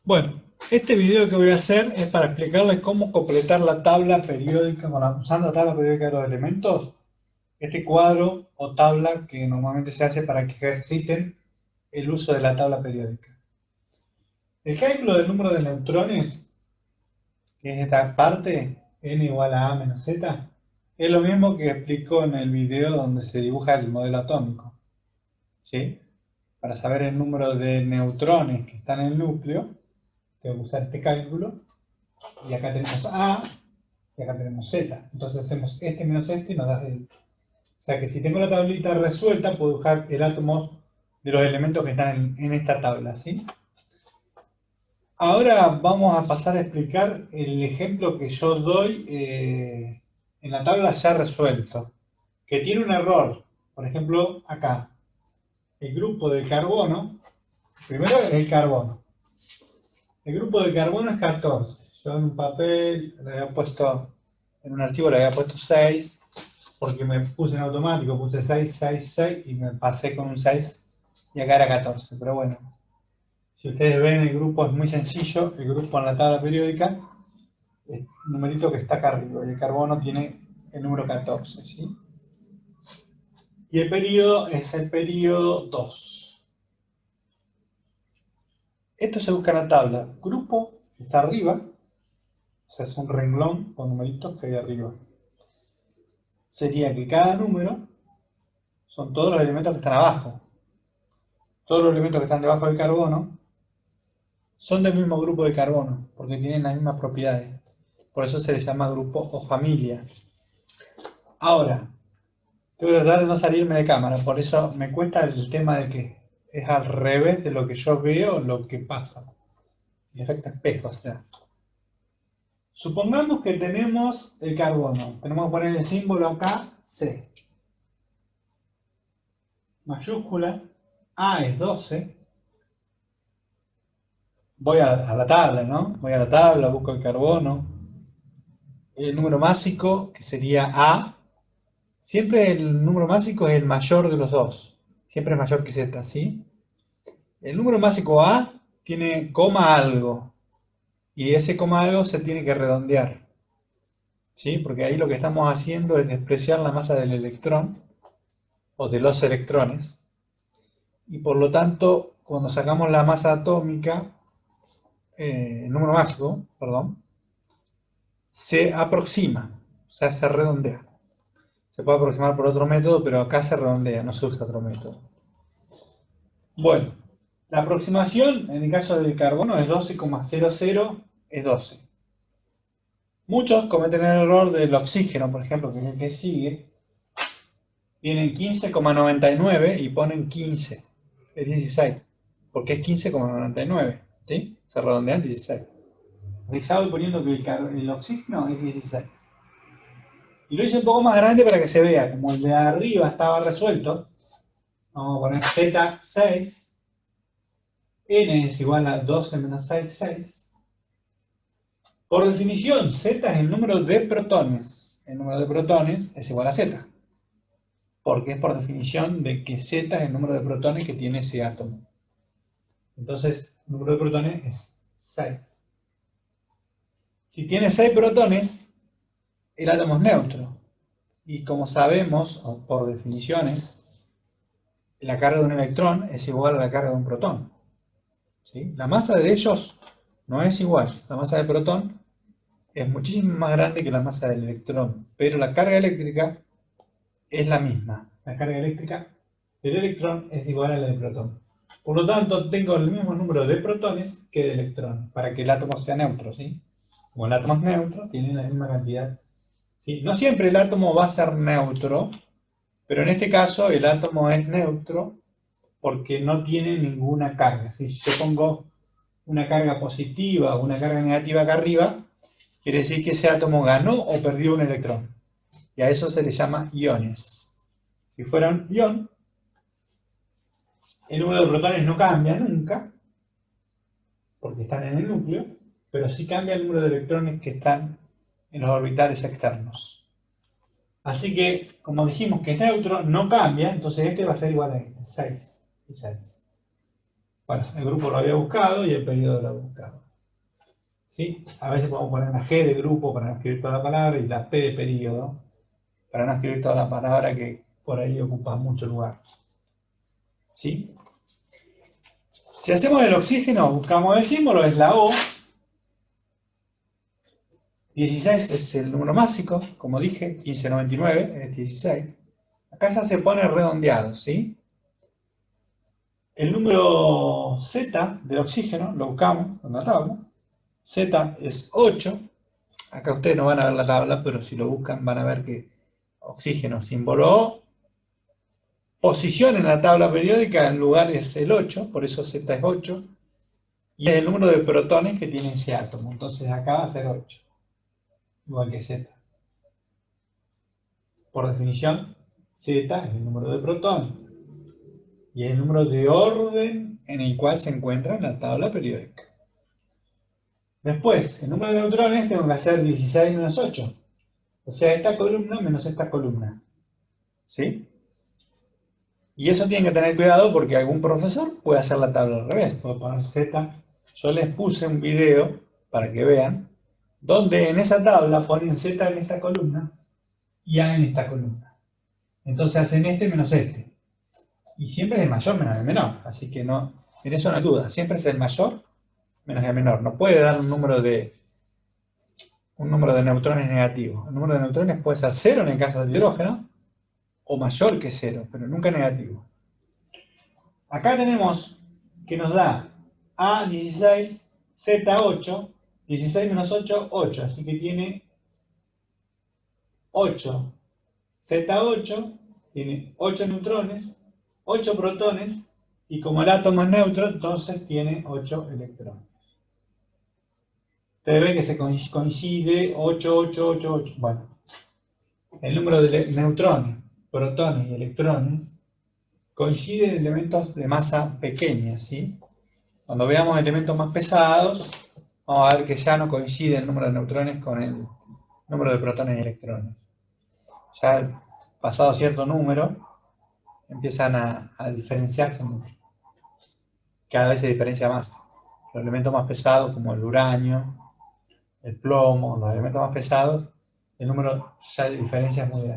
Bueno, este video que voy a hacer es para explicarles cómo completar la tabla periódica usando la tabla periódica de los elementos. Este cuadro o tabla que normalmente se hace para que ejerciten el uso de la tabla periódica. El cálculo del número de neutrones, que es esta parte, n igual a menos z, es lo mismo que explico en el video donde se dibuja el modelo atómico. ¿Sí? Para saber el número de neutrones que están en el núcleo, tengo que usar este cálculo. Y acá tenemos A, y acá tenemos Z. Entonces hacemos este menos este y nos da el. O sea que si tengo la tablita resuelta, puedo buscar el átomo de los elementos que están en esta tabla, ¿sí? Ahora vamos a pasar a explicar el ejemplo que yo doy en la tabla ya resuelto, que tiene un error. Por ejemplo, acá, el grupo de carbono, primero es el carbono. El grupo de carbono es 14. Yo en un papel le había puesto, en un archivo le había puesto 6, porque me puse en automático, puse 6, 6, 6 y me pasé con un 6 y acá era 14. Pero bueno, si ustedes ven el grupo es muy sencillo, el grupo en la tabla periódica, el numerito que está acá arriba, y el carbono tiene el número 14, ¿sí? Y el periodo es el periodo 2. Esto se busca en la tabla. Grupo está arriba, o sea, es un renglón con numeritos que hay arriba. Sería que cada número son todos los elementos que están abajo. Todos los elementos que están debajo del carbono son del mismo grupo de carbono, porque tienen las mismas propiedades. Por eso se les llama grupo o familia. Ahora, tengo que tratar de no salirme de cámara, por eso me cuesta el tema de que es al revés de lo que yo veo, lo que pasa. El efecto espejo, o sea. Supongamos que tenemos el carbono. Tenemos que poner el símbolo acá, C. Mayúscula, A es 12. Voy a la tabla, ¿no? Voy a la tabla, busco el carbono. El número másico, que sería A. Siempre el número másico es el mayor de los dos. Siempre es mayor que Z, ¿sí? El número másico A tiene coma algo. Y ese coma algo se tiene que redondear. ¿Sí? Porque ahí lo que estamos haciendo es despreciar la masa del electrón o de los electrones. Y por lo tanto, cuando sacamos la masa atómica, el número másico, perdón, se aproxima, o sea, se redondea. Se puede aproximar por otro método, pero acá se redondea, no se usa otro método. Bueno, la aproximación en el caso del carbono es 12,00, es 12. Muchos cometen el error del oxígeno, por ejemplo, que es el que sigue. Tienen 15,99 y ponen 15. Es 16, porque es 15,99, ¿sí? Se redondean 16. Ya voy poniendo que el oxígeno es 16. Y lo hice un poco más grande para que se vea, como el de arriba estaba resuelto. Vamos a poner Z6, n es igual a 12 menos 6, 6. Por definición, Z es el número de protones. El número de protones es igual a Z. Porque es por definición de que Z es el número de protones que tiene ese átomo. Entonces, el número de protones es 6. Si tiene 6 protones, el átomo es neutro. Y como sabemos, o por definiciones, la carga de un electrón es igual a la carga de un protón. ¿Sí? La masa de ellos no es igual. La masa del protón es muchísimo más grande que la masa del electrón, pero la carga eléctrica es la misma. La carga eléctrica del electrón es igual a la del protón. Por lo tanto, tengo el mismo número de protones que de electrones, para que el átomo sea neutro, ¿sí? Como el átomo es neutro, tiene la misma cantidad. ¿Sí? No siempre el átomo va a ser neutro, pero en este caso el átomo es neutro porque no tiene ninguna carga. Si yo pongo una carga positiva o una carga negativa acá arriba, quiere decir que ese átomo ganó o perdió un electrón. Y a eso se le llama iones. Si fuera un ion, el número de protones no cambia nunca, porque están en el núcleo, pero sí cambia el número de electrones que están en los orbitales externos. Así que, como dijimos que es neutro, no cambia, entonces este va a ser igual a este, 6 y 6. Bueno, el grupo lo había buscado y el periodo lo había buscado. ¿Sí? A veces podemos poner una G de grupo para no escribir toda la palabra y la P de periodo para no escribir toda la palabra que por ahí ocupa mucho lugar. ¿Sí? Si hacemos el oxígeno, buscamos el símbolo, es la O. 16 es el número másico, como dije, 1599 es 16. Acá ya se pone redondeado, ¿sí? El número Z del oxígeno lo buscamos en la tabla. Z es 8. Acá ustedes no van a ver la tabla, pero si lo buscan van a ver que oxígeno, símbolo O. Posición en la tabla periódica en lugar es el 8, por eso Z es 8. Y es el número de protones que tiene ese átomo. Entonces acá va a ser 8. Igual que Z. Por definición, Z es el número de protones. Y es el número de orden en el cual se encuentra en la tabla periódica. Después, el número de neutrones tengo que hacer 16 menos 8. O sea, esta columna menos esta columna. ¿Sí? Y eso tienen que tener cuidado porque algún profesor puede hacer la tabla al revés. Puede poner Z. Yo les puse un video para que vean, donde en esa tabla ponen Z en esta columna y A en esta columna. Entonces hacen este menos este. Y siempre es el mayor menos el menor. Así que no, en eso no hay duda. Siempre es el mayor menos el menor. No puede dar un número de neutrones negativo. El número de neutrones puede ser 0 en el caso del hidrógeno o mayor que 0, pero nunca negativo. Acá tenemos que nos da A16, Z8, 16 menos 8, 8. Así que tiene 8. Z8 tiene 8 neutrones, 8 protones, y como el átomo es neutro, entonces tiene 8 electrones. Ustedes ven que se coincide 8, 8, 8, 8. Bueno, el número de neutrones, protones y electrones coinciden en elementos de masa pequeña, ¿sí? Cuando veamos elementos más pesados, vamos a ver que ya no coincide el número de neutrones con el número de protones y electrones. Ya pasado cierto número, empiezan a diferenciarse mucho. Cada vez se diferencia más. Los elementos más pesados, como el uranio, el plomo, los elementos más pesados, el número ya de diferencia es muy grande.